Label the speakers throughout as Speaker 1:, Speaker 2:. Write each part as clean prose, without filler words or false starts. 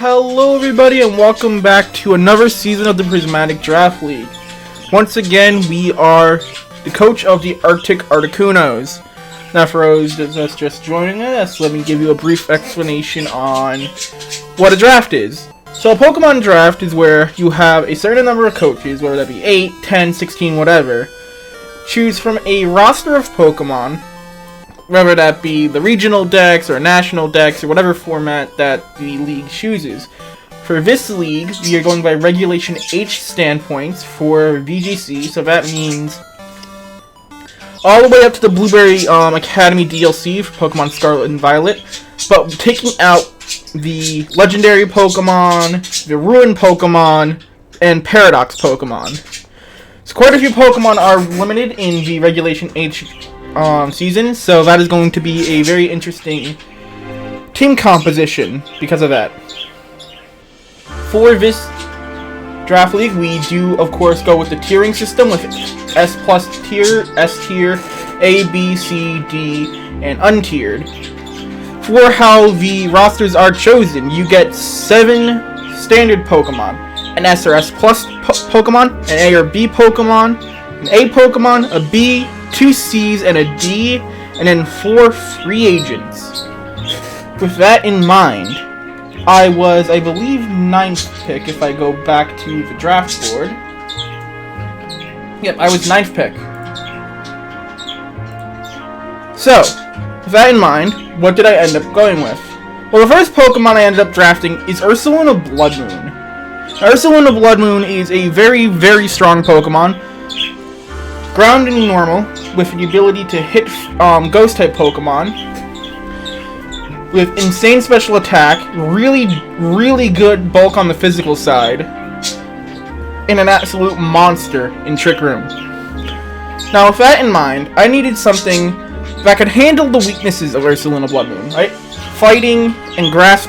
Speaker 1: Hello everybody and welcome back to another season of the Prismatic Draft League. Once again, we are the coach of the Arctic Articunos. Now for those that's just joining us, let me give you a brief explanation on what a draft is. So a Pokemon draft is where you have a certain number of coaches, whether that be 8, 10, 16, whatever, choose from a roster of Pokemon, whether that be the regional decks or national decks or whatever format that the league chooses. For this league, we are going by Regulation H standpoints for VGC, so that means all the way up to the Blueberry Academy DLC for Pokemon Scarlet and Violet, but taking out the Legendary Pokemon, the Ruin Pokemon, and Paradox Pokemon. So quite a few Pokemon are limited in the Regulation H season, so that is going to be a very interesting team composition because of that. For this draft league, we do of course go with the tiering system with S plus tier, S tier, A, B, C, D, and untiered. For how the rosters are chosen, you get 7 standard Pokemon, an S or S plus Pokemon, an A or B Pokemon, an A Pokemon, a B, 2 C's, and a D, and then 4 free agents. With that in mind, I was, I believe, 9th pick if I go back to the draft board. Yep, I was 9th pick. So, with that in mind, what did I end up going with? Well, the first Pokemon I ended up drafting is Ursaluna Bloodmoon. Now, Ursaluna Bloodmoon is a very, very strong Pokemon. Ground and normal, with the ability to hit Ghost-type Pokemon, with insane special attack, really good bulk on the physical side, and an absolute monster in Trick Room. Now, with that in mind, I needed something that could handle the weaknesses of Ursaluna Bloodmoon, right? Fighting and grass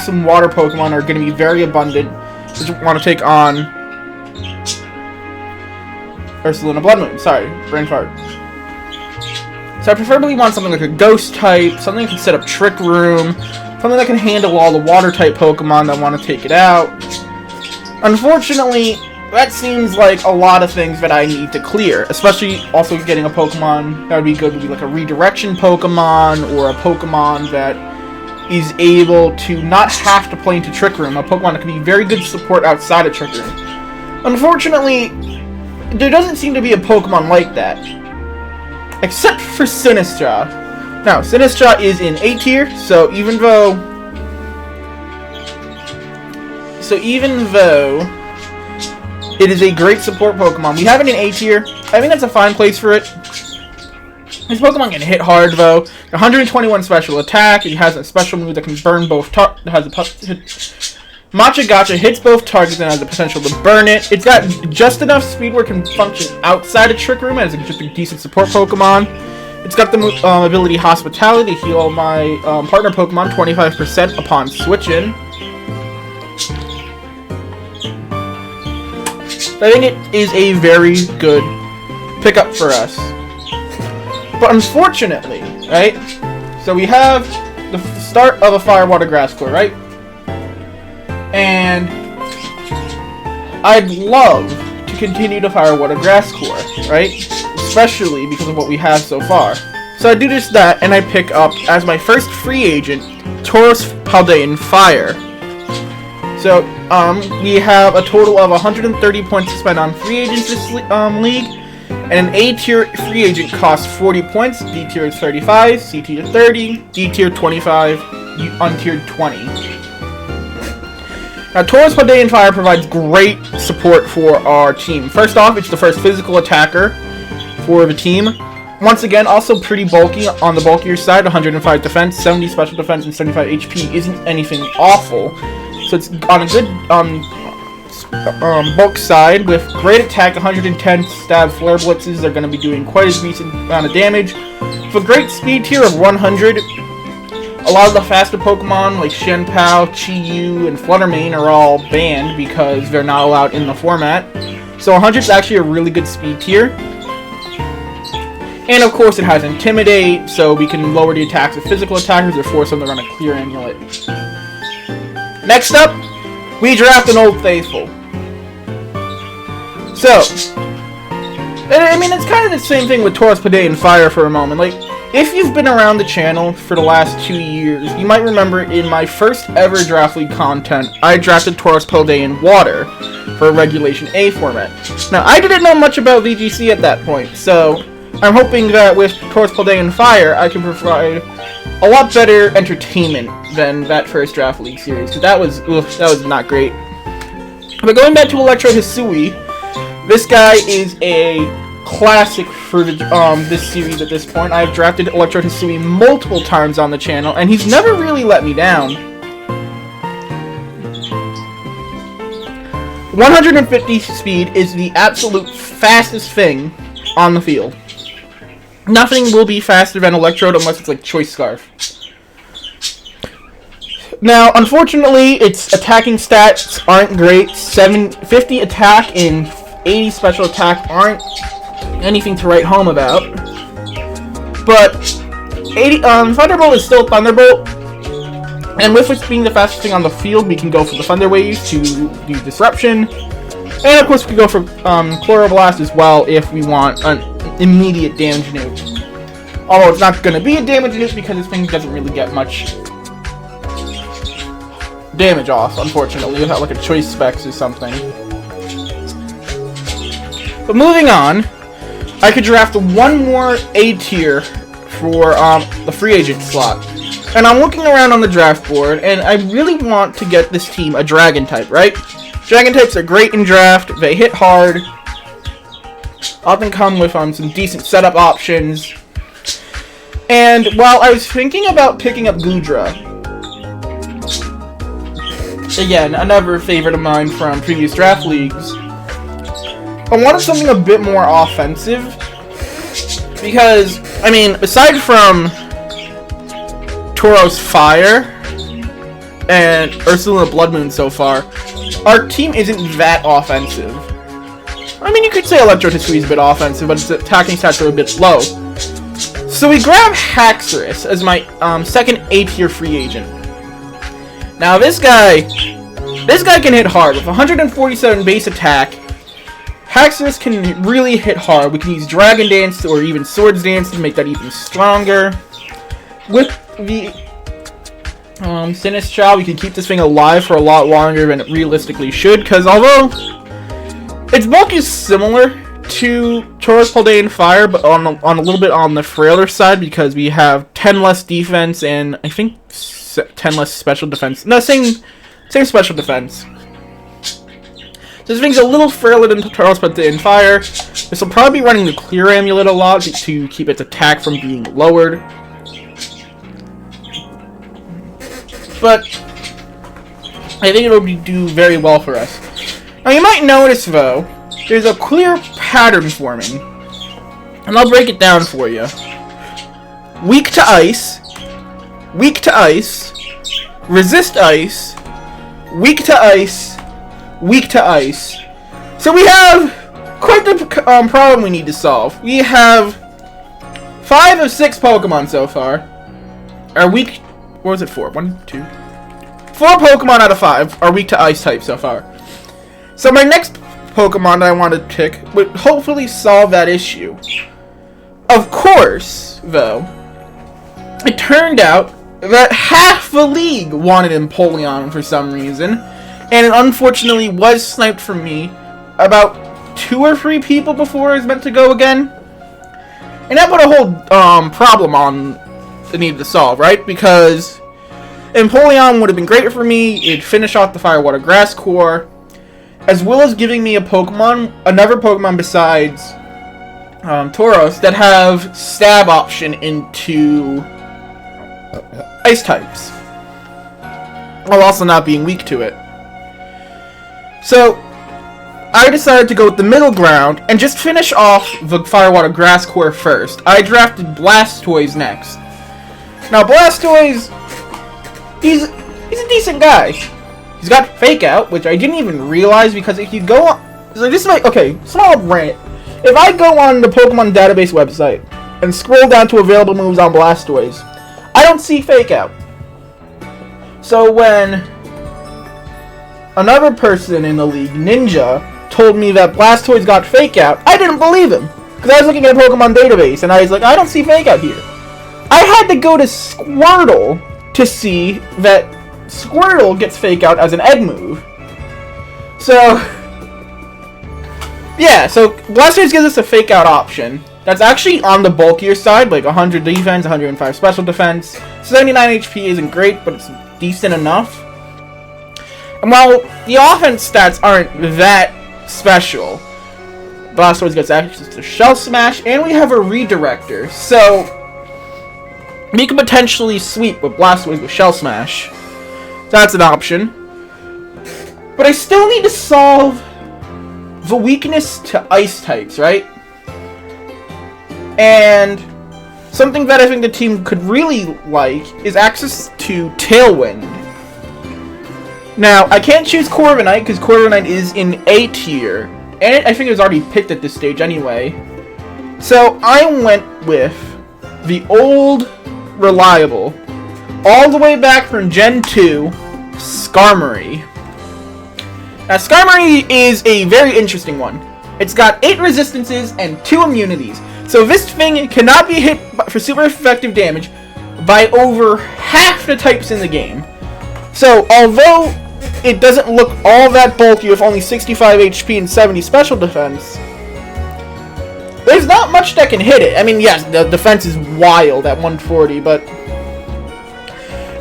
Speaker 1: and water Pokemon are going to be very abundant, which want to take on Ursaluna Bloodmoon. Sorry, brain fart. So I preferably want something like a Ghost type, something that can set up Trick Room, something that can handle all the water type Pokemon that want to take it out. Unfortunately, that seems like a lot of things that I need to clear, especially also getting a Pokemon that would be good would be like a redirection Pokemon, or a Pokemon that is able to not have to play into Trick Room, a Pokemon that can be very good support outside of Trick Room. Unfortunately, there doesn't seem to be a Pokemon like that, except for Sinistcha. Now, Sinistcha is in A tier, so even though it is a great support Pokemon, we have it in A tier. I think that's a fine place for it. This Pokemon can hit hard though. 121 special attack. It has a special move that can burn both. Matcha Gotcha hits both targets and has the potential to burn it. It's got just enough speed where it can function outside of Trick Room as just a decent support Pokemon. It's got the ability Hospitality to heal my partner Pokemon 25% upon switching. I think it is a very good pickup for us. But unfortunately, right? So we have the start of a Fire Water Grass Core, right? And I'd love to continue to Fire Water Grass Core, right? Especially because of what we have so far. So I do just that, and I pick up, as my first free agent, Tauros Paldean Fire. So, we have a total of 130 points to spend on free agents this league, and an A tier free agent costs 40 points, B tier is 35, C tier 30, D tier 25, untiered 20. Now, Tauros Paldean Fire provides great support for our team. First off, it's the first physical attacker for the team. Once again, also pretty bulky on the bulkier side, 105 defense, 70 special defense, and 75 HP isn't anything awful. So it's on a good bulk side with great attack, 110 stab flare blitzes. They're going to be doing quite a decent amount of damage. For great speed tier of 100, a lot of the faster Pokemon like Shenpao, Chi-Yu, and Fluttermane are all banned because they're not allowed in the format. So 100 is actually a really good speed tier. And of course it has Intimidate, so we can lower the attacks of physical attackers or force them to run a clear amulet. Next up, we draft an Old Faithful. So, I mean, it's kind of the same thing with Tauros, Paldean Fire for a moment. Like, if you've been around the channel for the last 2 years, you might remember in my first ever Draft League content, I drafted Tauros, Paldean Water for a Regulation A format. Now, I didn't know much about VGC at that point, so I'm hoping that with Tauros, Paldean Fire, I can provide a lot better entertainment than that first Draft League series, because that was not great. But going back to Electro Hisui, this guy is a classic for this series at this point. I've drafted Electro Hisui multiple times on the channel, and he's never really let me down. 150 speed is the absolute fastest thing on the field. Nothing will be faster than Electrode unless it's like Choice Scarf. Now, unfortunately, its attacking stats aren't great. 750 attack and 80 special attack aren't anything to write home about. But 80 Thunderbolt is still Thunderbolt, and with it being the fastest thing on the field, we can go for the Thunder Waves to do Disruption, and of course we can go for Chloroblast as well if we want an immediate damage nuke. Although it's not going to be a damage nuke because this thing doesn't really get much damage off, unfortunately, without like a Choice Specs or something. But moving on, I could draft one more A tier for the free agent slot. And I'm looking around on the draft board, and I really want to get this team a Dragon type, right? Dragon types are great in draft, they hit hard, often come with some decent setup options. And while I was thinking about picking up Goodra, again, another favorite of mine from previous draft leagues, I wanted something a bit more offensive, because, I mean, aside from Tauros Fire and Ursula Blood Moon so far, our team isn't that offensive. I mean, you could say Electro Hisui is a bit offensive, but its attacking stats are a bit low. So we grab Haxorus as my second A-tier free agent. Now this guy can hit hard. With 147 base attack, Haxorus can really hit hard. We can use Dragon Dance or even Swords Dance to make that even stronger. With the Sinistral, we can keep this thing alive for a lot longer than it realistically should, because although its bulk is similar to Tauros, Paldean Fire, but on a little bit on the frailer side, because we have 10 less defense and I think 10 less special defense. No, same special defense. So this thing's a little frailer than Tauros, Paldean Fire. This will probably be running the Clear Amulet a lot to keep its attack from being lowered. But I think it'll do very well for us. Now you might notice though, there's a clear pattern forming, and I'll break it down for you. Weak to ice, weak to ice, resist ice, weak to ice, weak to ice. So we have quite the problem we need to solve. We have 5 of 6 Pokemon so far are weak. What was it for? 1, 2, 4 Pokemon out of 5 are weak to ice type so far. So my next Pokemon that I want to pick would hopefully solve that issue. Of course, though, it turned out that half the league wanted Empoleon for some reason, and it unfortunately was sniped from me about 2 or 3 people before it was meant to go again. And that put a whole problem on the need to solve, right? Because Empoleon would have been great for me. It'd finish off the Fire, Water, Grass core, as well as giving me another Pokemon besides Tauros that have stab option into ice types, while also not being weak to it. So I decided to go with the middle ground and just finish off the Fire, Water, Grass core first. I drafted Blastoise next. Now Blastoise, he's a decent guy. He's got Fake Out, which I didn't even realize, because if you go on... So this is my... Okay, small rant. If I go on the Pokemon database website and scroll down to available moves on Blastoise, I don't see Fake Out. So when another person in the league, Ninja, told me that Blastoise got Fake Out, I didn't believe him. Because I was looking at a Pokemon database, and I was like, I don't see Fake Out here. I had to go to Squirtle to see that Squirtle gets Fake Out as an egg move. So, yeah, so Blastoise gives us a Fake Out option. That's actually on the bulkier side, like 100 defense, 105 special defense. 79 HP isn't great, but it's decent enough. And while the offense stats aren't that special, Blastoise gets access to Shell Smash, and we have a Redirector, so we can potentially sweep with Blastoise with Shell Smash. That's an option. But I still need to solve the weakness to Ice types, right? And something that I think the team could really like is access to Tailwind. Now, I can't choose Corviknight because Corviknight is in A tier, and I think it was already picked at this stage anyway. So I went with the old reliable, all the way back from Gen 2, Skarmory. Now, Skarmory is a very interesting one. It's got 8 resistances and 2 immunities. So this thing cannot be hit for super effective damage by over half the types in the game. So, although it doesn't look all that bulky with only 65 HP and 70 special defense, there's not much that can hit it. I mean, yes, the defense is wild at 140, but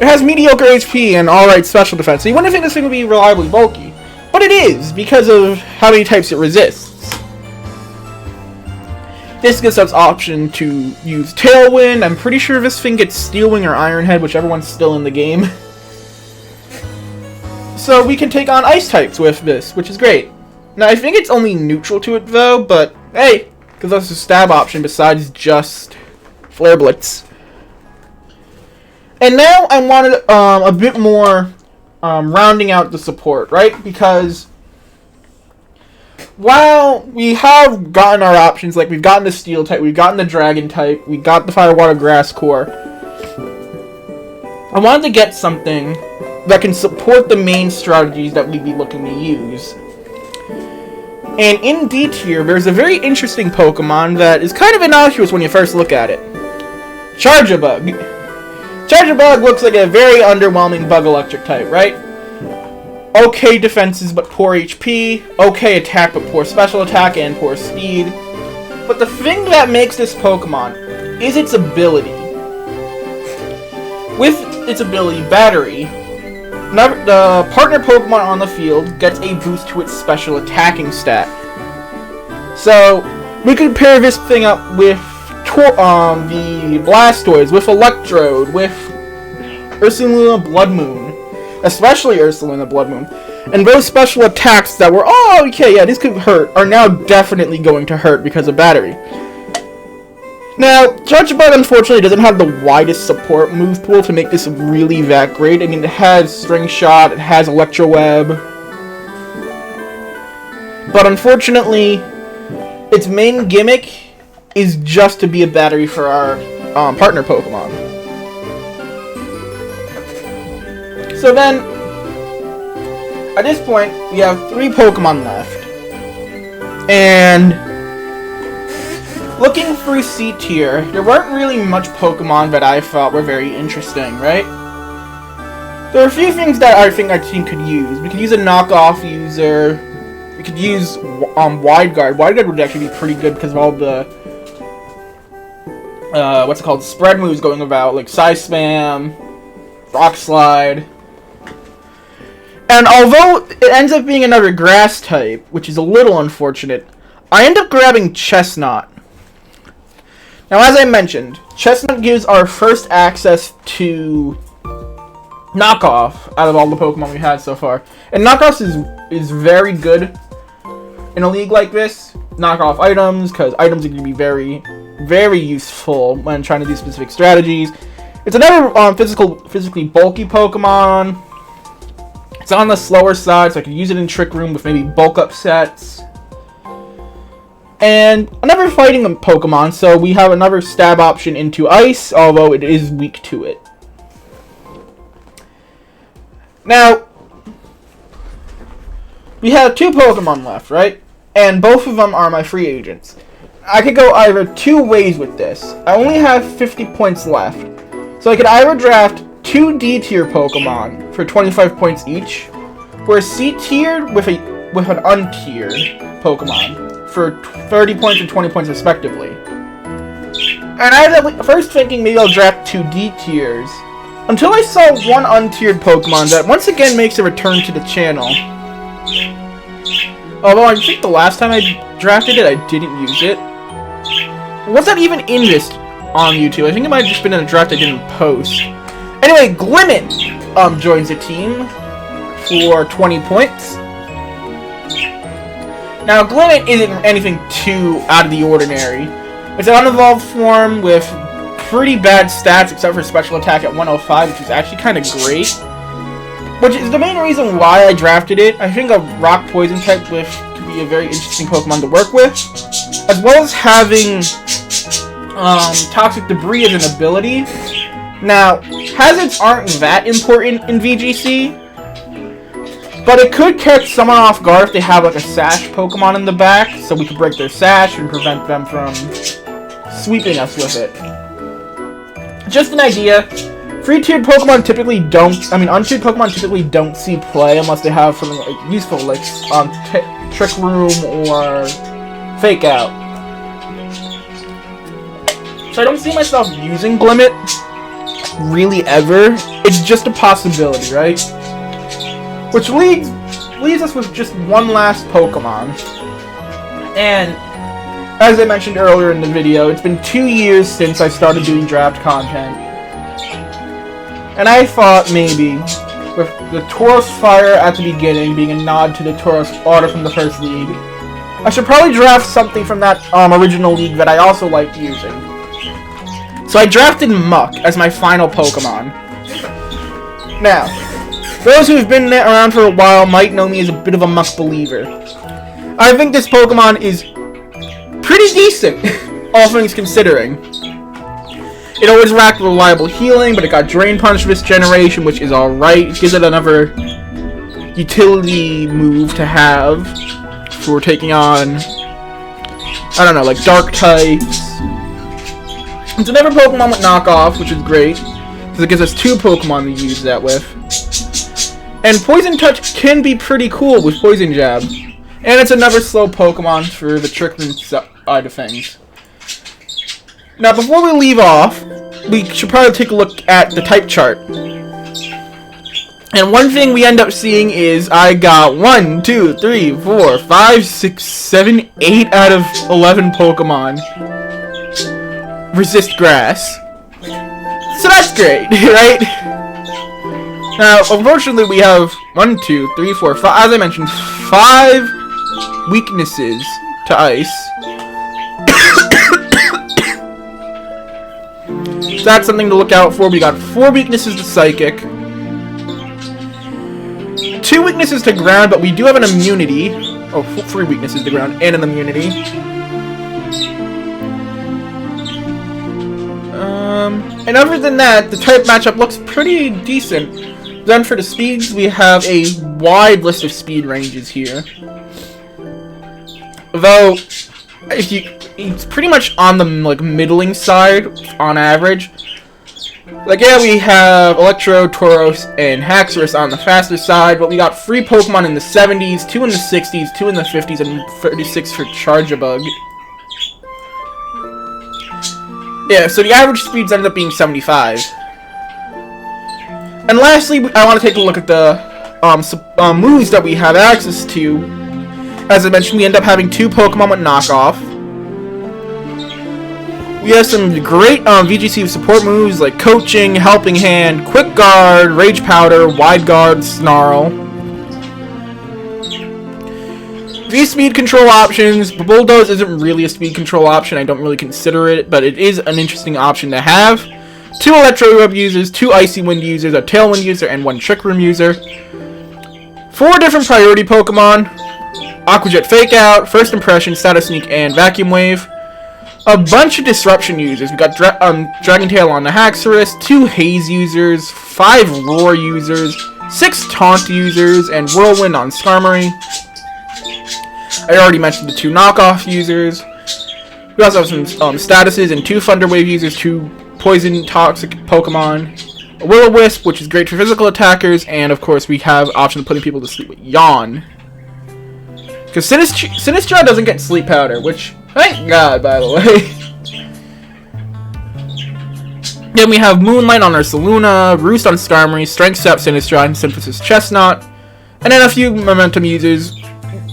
Speaker 1: it has mediocre HP and alright special defense. So you wouldn't think this thing would be reliably bulky. But it is, because of how many types it resists. This gives us option to use Tailwind. I'm pretty sure this thing gets Steel Wing or Iron Head, whichever one's still in the game. So we can take on Ice types with this, which is great. Now, I think it's only neutral to it, though, but hey, gives us a stab option besides just Flare Blitz. And now I wanted a bit more rounding out the support, right? Because while we have gotten our options, like we've gotten the Steel type, we've gotten the Dragon type, we got the Fire, Water, Grass core, I wanted to get something that can support the main strategies that we'd be looking to use. And in D tier, there's a very interesting Pokemon that is kind of innocuous when you first look at it. Charjabug. Charjabug looks like a very underwhelming Bug Electric type, right? Okay defenses but poor HP, okay attack but poor special attack and poor speed. But the thing that makes this Pokemon is its ability. With its ability, Battery, the partner Pokemon on the field gets a boost to its special attacking stat. So, we could pair this thing up with the Blastoise, with Electrode, with Ursaluna Blood Moon. Especially Ursaluna Blood Moon. And those special attacks that were, oh, okay, yeah, this could hurt, are now definitely going to hurt because of Battery. Now, Charjabug unfortunately doesn't have the widest support move pool to make this really that great. I mean, it has String Shot, it has Electro Web. But unfortunately, its main gimmick is just to be a battery for our partner Pokemon. So then, at this point, we have 3 Pokemon left. And looking through C tier, there weren't really much Pokemon that I thought were very interesting, right? There are a few things that I think our team could use. We could use a knockoff user. We could use Wide Guard. Wide Guard would actually be pretty good because of all the spread moves going about, like Size Spam, Rock Slide. And although it ends up being another grass type, which is a little unfortunate, I end up grabbing Chestnut. Now, as I mentioned, Chestnut gives our first access to Knockoff out of all the Pokemon we had so far. And Knockoff is very good in a league like this. Knockoff items, because items are going to be very, very useful when trying to do specific strategies. It's another physically bulky Pokemon. It's on the slower side, so I could use it in Trick Room with maybe bulk up sets. And another fighting Pokemon, so we have another stab option into Ice, although it is weak to it. Now, we have 2 Pokemon left, right? And both of them are my free agents. I could go either 2 ways with this. I only have 50 points left. So I could either draft 2 D-tier Pokemon for 25 points each, or a C-tiered with an untiered Pokemon for 30 points and 20 points respectively. And I was first thinking maybe I'll draft 2 D-tiers, until I saw one untiered Pokemon that once again makes a return to the channel. Although I think the last time I drafted it, I didn't use it. Was that even in this on YouTube? I think it might have just been in a draft I didn't post. Anyway, Glimmet joins the team for 20 points. Now, Glimmet isn't anything too out of the ordinary. It's an unevolved form with pretty bad stats except for special attack at 105, which is actually kind of great. Which is the main reason why I drafted it. I think a rock poison type could be a very interesting Pokemon to work with, as well as having toxic debris as an ability. Now, hazards aren't that important in VGC, but it could catch someone off guard if they have like a sash Pokemon in the back, so we could break their sash and prevent them from sweeping us with it. Just an idea. Free-tiered Pokemon typically untiered Pokemon typically don't see play unless they have something like useful, like Trick Room or Fake Out. So I don't see myself using Glimmet really ever. It's just a possibility, right? Which leaves us with just one last Pokemon. And as I mentioned earlier in the video, it's been 2 years since I started doing draft content. And I thought maybe, with the Tauros Fire at the beginning being a nod to the Tauros order from the first league, I should probably draft something from that original league that I also liked using. So I drafted Muck as my final Pokemon. Now, those who have been around for a while might know me as a bit of a Muck believer. I think this Pokemon is pretty decent, all things considering. It always racked reliable healing, but it got Drain Punch this generation, which is alright. It gives it another utility move to have for taking on, I don't know, like Dark types. It's another Pokemon with knockoff, which is great, because it gives us 2 Pokemon to use that with. And Poison Touch can be pretty cool with Poison Jab. And it's another slow Pokemon for the Trick Room side of things. Now, before we leave off, we should probably take a look at the type chart. And one thing we end up seeing is I got 1, 2, 3, 4, 5, 6, 7, 8 out of 11 Pokemon resist grass. So that's great, right? Now, unfortunately, we have 1, 2, 3, 4, 5, as I mentioned, 5 weaknesses to ice. So that's something to look out for. We got 4 weaknesses to Psychic, 2 weaknesses to Ground, but we do have an immunity. Oh, 3 weaknesses to Ground and an immunity. And other than that, the type matchup looks pretty decent. Then for the speeds, we have a wide list of speed ranges here. Though, it's pretty much on the middling side on average. Like, yeah, we have Electro, Tauros, and Haxorus on the faster side, but we got 3 Pokemon in the 70s, 2 in the 60s, 2 in the 50s, and 36 for Charjabug. Yeah, so the average speeds ended up being 75. And lastly, I want to take a look at the moves that we have access to. As I mentioned, we end up having 2 Pokemon with knockoff. We have some great VGC support moves like Coaching, Helping Hand, Quick Guard, Rage Powder, Wide Guard, Snarl. These speed control options, Bulldoze isn't really a speed control option, I don't really consider it, but it is an interesting option to have. 2 Electro Web users, 2 Icy Wind users, a Tailwind user, and 1 Trick Room user. 4 different priority Pokemon. Aqua Jet Fake Out, First Impression, Status Sneak, and Vacuum Wave. A bunch of Disruption users. We got Dragon Tail on the Haxorus, 2 Haze users, 5 Roar users, 6 Taunt users, and Whirlwind on Skarmory. I already mentioned the 2 knockoff users. We also have some statuses and 2 Thunder Wave users, 2 poison toxic Pokemon, a Will-O-Wisp, which is great for physical attackers, and of course we have option of putting people to sleep with Yawn. Because Sinistcha doesn't get sleep powder, which, thank God, by the way. Then we have Moonlight on Ursaluna, Roost on Skarmory, Strength Step Sinistcha, and Synthesis Chestnut. And then a few Momentum users,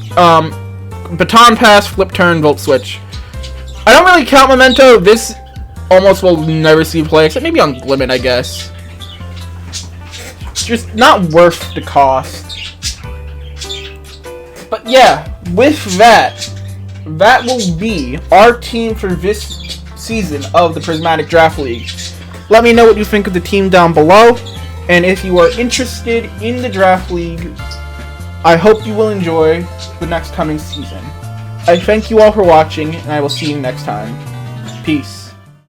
Speaker 1: Baton Pass, Flip Turn, Volt Switch. I don't really count Memento. This almost will never see play, except maybe on Limit, I guess. It's just not worth the cost. But yeah, with that will be our team for this season of the Prismatic Draft League. Let me know what you think of the team down below, and if you are interested in the Draft League, I hope you will enjoy the next coming season. I thank you all for watching, and I will see you next time. Peace.